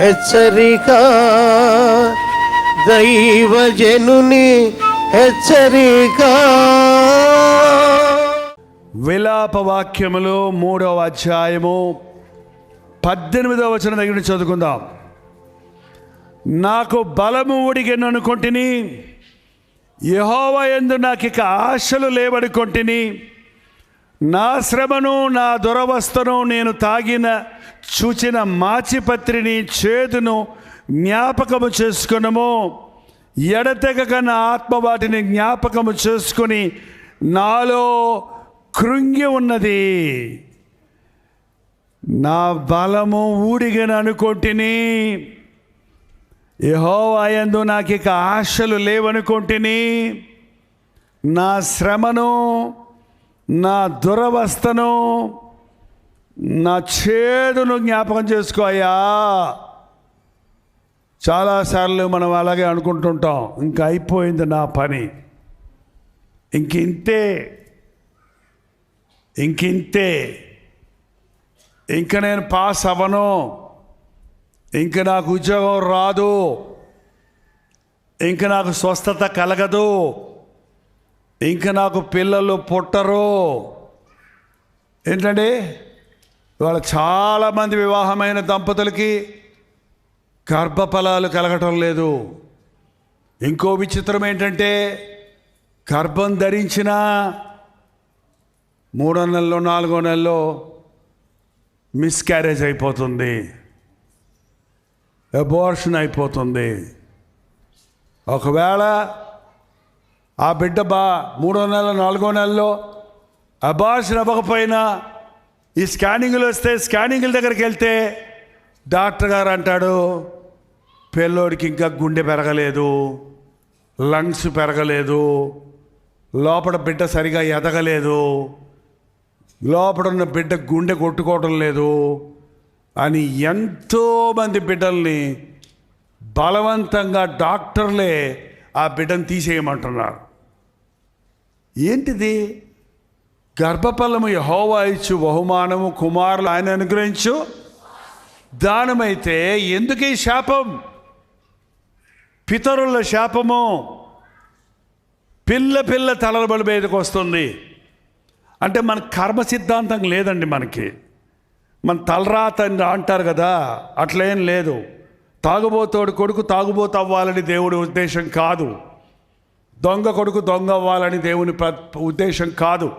హెచ్చరిక, దైవజనుని హెచ్చరిక. విలాప వాక్యములు 3వ అధ్యాయము 18వ వచనం దగ్గర నుంచి చదువుకుందాం. నాకు బలము ఉడిగెను అనుకొంటిని, యెహోవా యందు నాకిక ఆశలు లేవనుకొంటిని. నా శ్రమను నా దురవస్థను నేను తాగిన చూచిన మాచిపత్రిని చేదును జ్ఞాపకము చేసుకునము. ఎడతెగక నా ఆత్మ వాటిని జ్ఞాపకము చేసుకుని నాలో కృంగి ఉన్నది. నా బలము ఊడిగను అనుకొంటిని, యెహోవా యందు నాకిక ఆశలు లేవనుకొంటిని. నా శ్రమను నా దురవస్థను నా చేదును జ్ఞాపకం చేసుకోయ్యా. చాలాసార్లు మనం అలాగే అనుకుంటుంటాం, ఇంక అయిపోయింది నా పని, ఇంకింతే, ఇంక నేను పాస్ అవ్వను, ఇంక నాకు ఉద్యోగం రాదు, ఇంక నాకు స్వస్థత కలగదు, ఇంక నాకు పిల్లలు పుట్టరు. ఏంటండి, ఇవాళ చాలామంది వివాహమైన దంపతులకి గర్భఫలాలు కలగటం లేదు. ఇంకో విచిత్రం ఏంటంటే, గర్భం ధరించిన 3వ నెలలో 4వ నెలలో మిస్క్యారేజ్ అయిపోతుంది, అబార్షన్ అయిపోతుంది. ఒకవేళ ఆ బిడ్డ 3వ నెల 4వ నెలలో అబార్షన్ అవ్వకపోయినా ఈ స్కానింగ్లు వస్తే, స్కానింగ్ల దగ్గరికి వెళ్తే డాక్టర్ గారు అంటాడు, పిల్లోడికి ఇంకా గుండె పెరగలేదు, లంగ్స్ పెరగలేదు, లోపల బిడ్డ సరిగా ఎదగలేదు, లోపల ఉన్న బిడ్డ గుండె కొట్టుకోవటం లేదు అని ఎంతోమంది బిడ్డల్ని బలవంతంగా డాక్టర్లే ఆ బిడ్డను తీసేయమంటున్నారు. ఏంటిది? గర్భఫలము యెహోవా ఇచ్చు బహుమానము, కుమారులు ఆయన అనుగ్రహించు దానమైతే ఎందుకు ఈ శాపం? పితరుల శాపము పిల్ల తలల బలి మీదకి వస్తుంది. అంటే మన కర్మ సిద్ధాంతం లేదండి మనకి. మన తలరాత అంటారు కదా, అట్లేం లేదు. తాగుబోతోడు కొడుకు తాగుబోతు అవ్వాలని దేవుడి ఉద్దేశం కాదు. దొంగ కొడుకు దొంగ అవ్వాలని దేవుని ఉద్దేశం కాదు.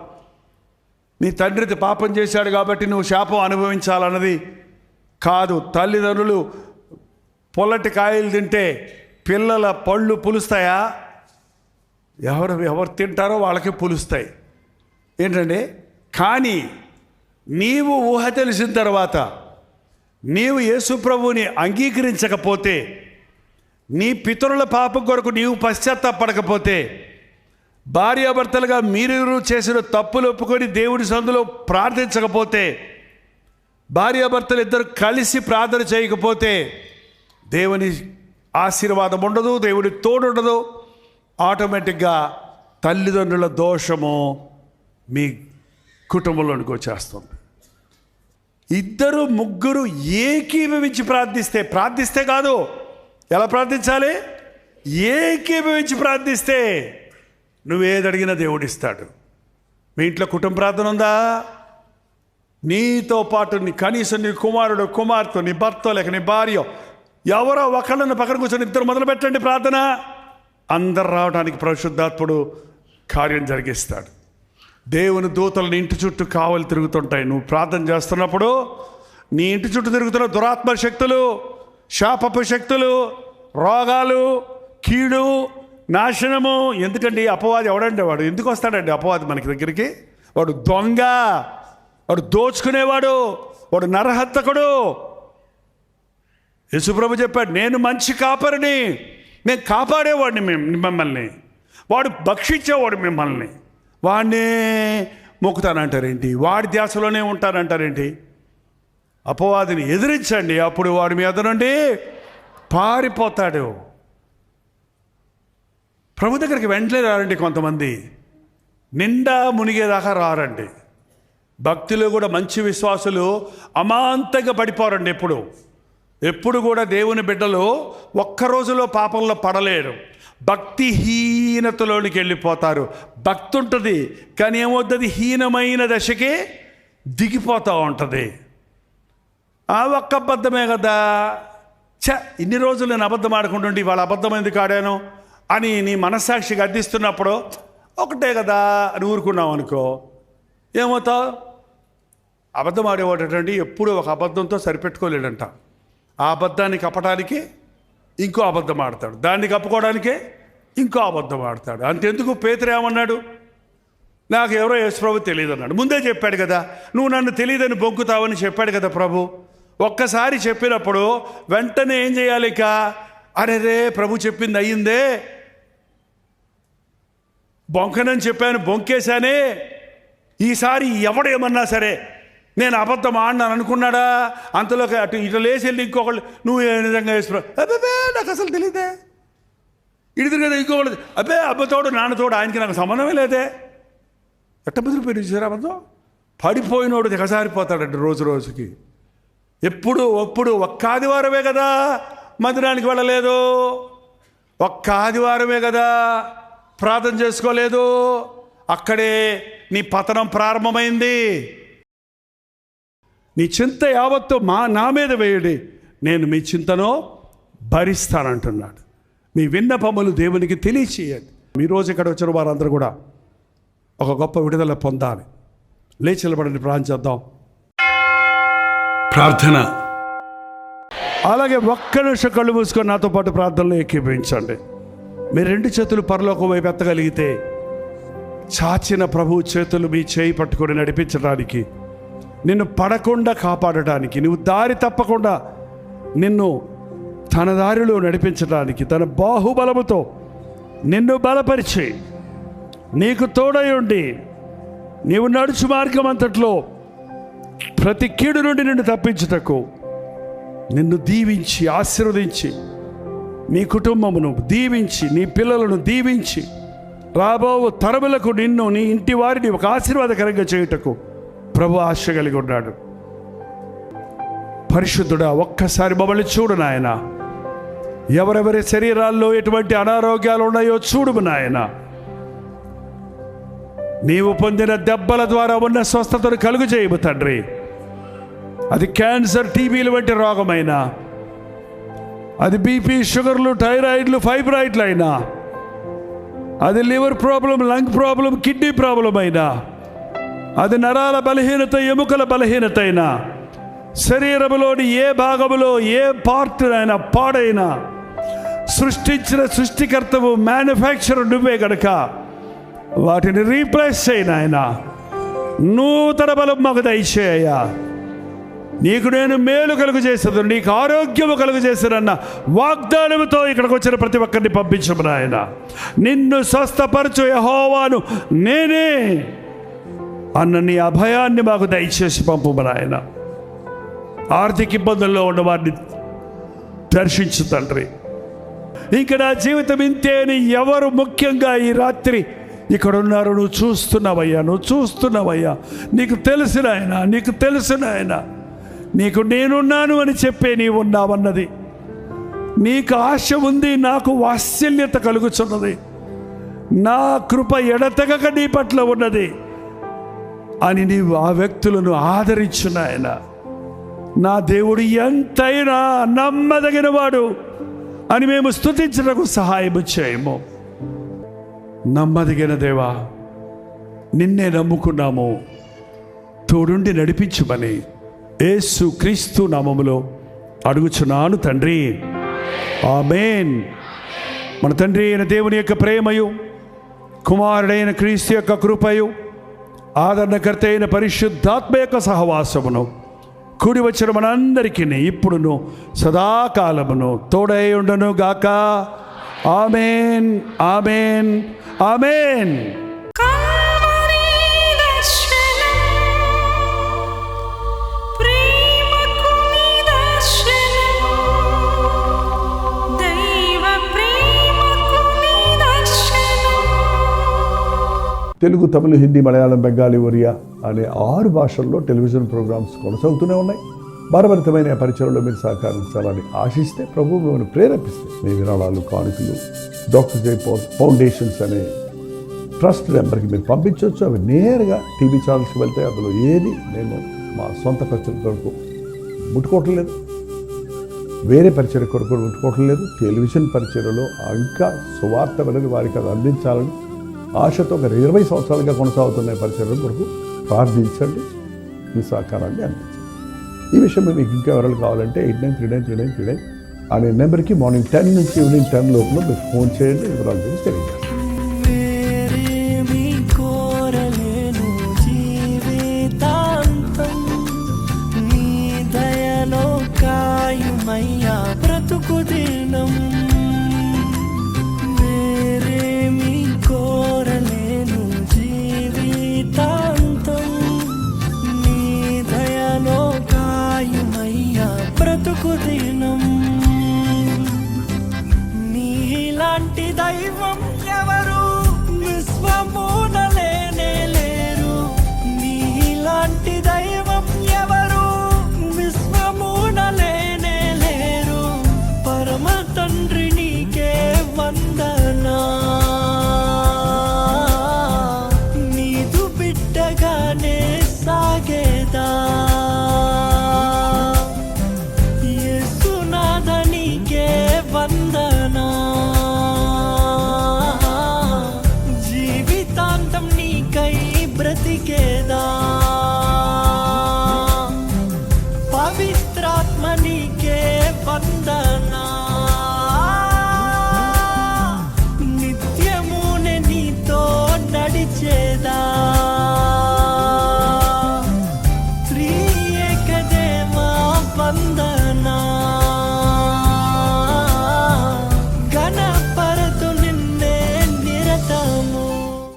నీ తండ్రి పాపం చేశాడు కాబట్టి నువ్వు శాపం అనుభవించాలన్నది కాదు. తల్లిదండ్రులు పొల్లటి కాయలు తింటే పిల్లల పళ్ళు పులుస్తాయా? ఎవరు తింటారో వాళ్ళకి పులుస్తాయి. ఏంటండి, కానీ నీవు ఊహ తెలిసిన తర్వాత నీవు యేసు ప్రభువుని అంగీకరించకపోతే, నీ పితరుల పాపం కొరకు నీవు పశ్చాత్తాపడకపోతే, భార్యాభర్తలుగా మీరు చేసిన తప్పులు ఒప్పుకొని దేవుడి సందులో ప్రార్థించకపోతే, భార్యాభర్తలు ఇద్దరు కలిసి ప్రార్థన చేయకపోతే దేవుని ఆశీర్వాదం ఉండదు, దేవుడి తోడు ఉండదు. ఆటోమేటిక్గా తల్లిదండ్రుల దోషము మీ కుటుంబంలోనికి వచ్చేస్తుంది. ఇద్దరు ముగ్గురు ఏకీభవించి ప్రార్థిస్తే కాదు, ఎలా ప్రార్థించాలి? ఏకీభవించి ప్రార్థిస్తే నువ్వేది అడిగినా దేవుడిస్తాడు. మీ ఇంట్లో కుటుంబ ప్రార్థన ఉందా? నీతో పాటు కనీసం నీ కుమారుడు కుమార్తె, నీ భర్త లేక నీ భార్య, ఎవరో ఒకళ్ళని పక్కన కూర్చొని ఇద్దరు మొదలు పెట్టండి ప్రార్థన. అందరు రావడానికి పరిశుద్ధాత్ముడు కార్యం జరిగిస్తాడు. దేవుని దూతలు నీ ఇంటి చుట్టూ కావలి తిరుగుతుంటాయి. నువ్వు ప్రార్థన చేస్తున్నప్పుడు నీ ఇంటి చుట్టూ తిరుగుతున్న దురాత్మ శక్తులు, శాపపు శక్తులు, రోగాలు, కీడు, నాశనము. ఎందుకండి అపవాది ఎవడండి? వాడు ఎందుకు వస్తాడండి అపవాది మనకి దగ్గరికి? వాడు దొంగ, వాడు దోచుకునేవాడు, వాడు నరహంతకుడు. యేసుప్రభు చెప్పాడు, నేను మంచి కాపరిని, నేను కాపాడేవాడిని మిమ్మల్ని. వాడు భక్షించేవాడు మిమ్మల్ని. వాడినే మొక్కుతానంటారేంటి? వాడి ధ్యాసలోనే ఉంటానంటారేంటి? అపవాదిని ఎదిరించండి, అప్పుడు వాడి మీద నుండి పారిపోతాడు. ప్రభు దగ్గరికి వెంటనే రారండి. కొంతమంది నిండా మునిగేదాకా రారండి. భక్తులు కూడా మంచి విశ్వాసులు అమాంతంగా పడిపోరండి. ఎప్పుడు ఎప్పుడు కూడా దేవుని బిడ్డలు ఒక్క రోజులో పాపంలో పడలేరు, భక్తిహీనతలోనికి వెళ్ళిపోతారు. భక్తి ఉంటుంది కానీ ఏమవుతుంది, హీనమైన దశకే దిగిపోతూ ఉంటుంది. ఆ ఒక్క అబద్ధమే కదా, ఇన్ని రోజులు నేను అబద్ధం ఆడుకుంటుంటే ఇవాళ అబద్ధం ఎందుకు ఆడాను అని నీ మనస్సాక్షిగా అర్థిస్తున్నప్పుడు ఒకటే కదా అని ఊరుకున్నావు అనుకో, ఏమవుతావు? అబద్ధం ఆడేవాడటండి ఎప్పుడూ ఒక అబద్ధంతో సరిపెట్టుకోలేడంట. ఆ అబద్ధాన్ని కప్పడానికి ఇంకో అబద్ధం ఆడతాడు, దాన్ని కప్పుకోవడానికే ఇంకో అబద్ధం ఆడతాడు. అంతెందుకు పేతురు ఏమన్నాడు, నాకు ఎవరో యేసుప్రభు తెలియదు అన్నాడు. ముందే చెప్పాడు కదా, నువ్వు నన్ను తెలియదని బొంకుతావని చెప్పాడు కదా ప్రభు. ఒక్కసారి చెప్పినప్పుడు వెంటనే ఏం చేయాలి? ఇక అరే ప్రభు చెప్పింది అయ్యిందే, బొంకనని చెప్పాను బొంకేశానే, ఈసారి ఎవడేమన్నా సరే నేను అబద్ధం ఆడినాను అనుకున్నాడా? అంతలోకి అటు ఇటు లేచి వెళ్ళి ఇంకొకళ్ళు, నువ్వు ఏ నిజంగా అబ్బే నాకు అసలు తెలియదే, ఇటు కదా ఇంకొకళ్ళు, అబ్బే అబ్బతోడు నాన్నతోడు ఆయనకి నాకు సంబంధమే లేదే. ఎట్ట బదిలిపోయి చూసారా అబద్ధం? పడిపోయినోడు దిగజారిపోతాడండి రోజు రోజుకి. ఎప్పుడు ఒక్క ఆదివారమే కదా మందిరానికి వెళ్ళలేదు, ఒక్క ఆదివారమే కదా ప్రార్థన చేసుకోలేదు, అక్కడే నీ పతనం ప్రారంభమైంది. నీ చింత యావత్తు నా మీద వేయడి, నేను మీ చింతను భరిస్తానంటున్నాడు. మీ విన్నపములు దేవునికి తెలియచేయండి. ఈరోజు ఇక్కడ వచ్చిన వారందరూ కూడా ఒక గొప్ప విడుదల పొందాలి. లేచి నిలబడండి, ప్రార్థన చేద్దాం. ప్రార్థన. అలాగే ఒక్క నిమిషం కళ్ళు మూసుకొని నాతో పాటు ప్రార్థనలో ఏకీభవించండి. మీ రెండు చేతులు పరలోకం వైపు ఎత్తగలిగితే చాచిన ప్రభు చేతులు మీ చేయి పట్టుకొని నడిపించడానికి, నిన్ను పడకుండా కాపాడటానికి, నువ్వు దారి తప్పకుండా నిన్ను తన దారిలో నడిపించడానికి తన బాహుబలముతో నిన్ను బలపరిచి నీకు తోడై ఉండి నీవు నడుచు మార్గం అంతట్లో ప్రతి కీడు నుండి నిన్ను తప్పించుటకు నిన్ను దీవించి ఆశీర్వదించి, నీ కుటుంబమును దీవించి, నీ పిల్లలను దీవించి, రాబో తరములకు నిన్ను నీ ఇంటి వారిని ఒక ఆశీర్వాదకరంగా చేయుటకు ప్రభు ఆశ కలిగి ఉన్నాడు. పరిశుద్ధుడా, ఒక్కసారి మమ్మల్ని చూడు నాయన. ఎవరెవరి శరీరాల్లో ఎటువంటి అనారోగ్యాలు ఉన్నాయో చూడు నాయన. నీవు పొందిన దెబ్బల ద్వారా ఉన్న స్వస్థతను కలుగు చేయము తండ్రి. అది క్యాన్సర్, టీబీలు వంటి రోగమైనా, అది బీపీ, షుగర్లు, థైరాయిడ్లు, ఫైబ్రాయిడ్లు అయినా, అది liver problem, lung problem, kidney problem అయినా, అది నరాల బలహీనత, ఎముకల బలహీనత అయినా, శరీరంలోని ఏ భాగములో ఏ పార్ట్ అయినా పాడైనా, సృష్టించిన సృష్టికర్తవు మ్యానుఫ్యాక్చర్ నువ్వే గనక వాటిని రీప్లేస్ చేయను ఆయన. నూతన బలం మాకు దయచేయ్యా. నీకు నేను మేలు కలుగు చేసేది, నీకు ఆరోగ్యము కలుగు చేసేదన్న వాగ్దానముతో ఇక్కడికి వచ్చిన ప్రతి ఒక్కరిని పంపించము నాయన. నిన్ను స్వస్థపరచు యెహోవాను నేనే అన్న నీ అభయాన్ని మాకు దయచేసి పంపుము నాయన. ఆర్థిక ఇబ్బందుల్లో ఉన్న వారిని దర్శించు తండ్రి. ఇంక నా జీవితం ఇంతే అని ఎవరు ముఖ్యంగా ఈ రాత్రి ఇక్కడ ఉన్నారు, నువ్వు చూస్తున్నావయ్యా, నువ్వు చూస్తున్నావయ్యా. నీకు తెలుసు నాయన, నీకు తెలుసు నాయన. నీకు నేనున్నాను అని చెప్పే నీవు ఉన్నావన్నది, నీకు ఆశ ఉంది, నాకు వాత్సల్యత కలుగుచున్నది, నా కృప ఎడతెగక నీ పట్ల ఉన్నది అని నీవు ఆ వ్యక్తులను ఆదరించు నాయన. నా దేవుడు ఎంతైనా నమ్మదగిన వాడు అని మేము స్తుతించడానికి సహాయము చేయము. నమ్మదగిన దేవా, నిన్నే నమ్ముకున్నాము, తోడుండి నడిపించుమని యేసు క్రీస్తు నామములో అడుగుచున్నాను తండ్రి, ఆమేన్. మన తండ్రి అయిన దేవుని యొక్క ప్రేమయు, కుమారుడైన క్రీస్తు యొక్క కృపయు, ఆదరణకర్త అయిన పరిశుద్ధాత్మ యొక్క సహవాసమును కూడి వచ్చిన మనందరికీ ఇప్పుడును సదాకాలమును తోడై ఉండును గాక. ఆమేన్, ఆమేన్, ఆమేన్. తెలుగు, తమిళ, హిందీ, మలయాళం, బెంగాలీ, ఒరియా అనే 6 భాషల్లో టెలివిజన్ ప్రోగ్రామ్స్ కొనసాగుతూనే ఉన్నాయి. భారభరితమైన పరిచయంలో మీరు సహకరించాలని ఆశిస్తే ప్రభు మిమ్మల్ని ప్రేరేపిస్తే మీ విరాళాలు కానుకలు డాక్టర్ జై ఫౌండేషన్స్ అనే ట్రస్ట్ నెంబర్కి మీరు పంపించవచ్చు. అవి నేరుగా టీవీ ఛానల్స్కి వెళ్తే అందులో ఏది మేము మా సొంత ఖర్చుల కొరకు ముట్టుకోవటం లేదు, వేరే పరిచయ కొరకు ముట్టుకోవటం లేదు. టెలివిజన్ పరిచయలో ఇంకా సువార్త అనేది వారికి అది అందించాలని ఆశతో ఒక 20 సంవత్సరాలుగా కొనసాగుతున్న పరిచయం కొరకు ప్రార్థించండి, మీ సహకారాన్ని అందించండి. ఈ విషయం మీకు ఇంకా ఎవరు కావాలంటే 89393939 అనే నెంబర్కి మార్నింగ్ 10 నుంచి ఈవినింగ్ 10 లోపల మీరు ఫోన్ చేయండి, వివరాలు గురించి తెలియజేస్తాను. బ్రతుకు దినం వేరేమి కోరలేను జీవితాంతం నీ దయలో కాయుమయ్యా బ్రతుకు దినం. నీలాంటి దైవం ఎవరు విశ్వమున లేనే లేరు, నీలాంటి దైవం ఎవరు విశ్వమున లేనే లేరు. పరమ తండ్రి నీకే వందనా, నీదు బిడ్డగానే సాగేదా. యేసునాథ నీకే వందనా, జీవితాంతం నీకై బ్రతికేదా. పవిత్రాత్మ నీకే వందనా, నిత్యమునే నీతో నడిచేదా.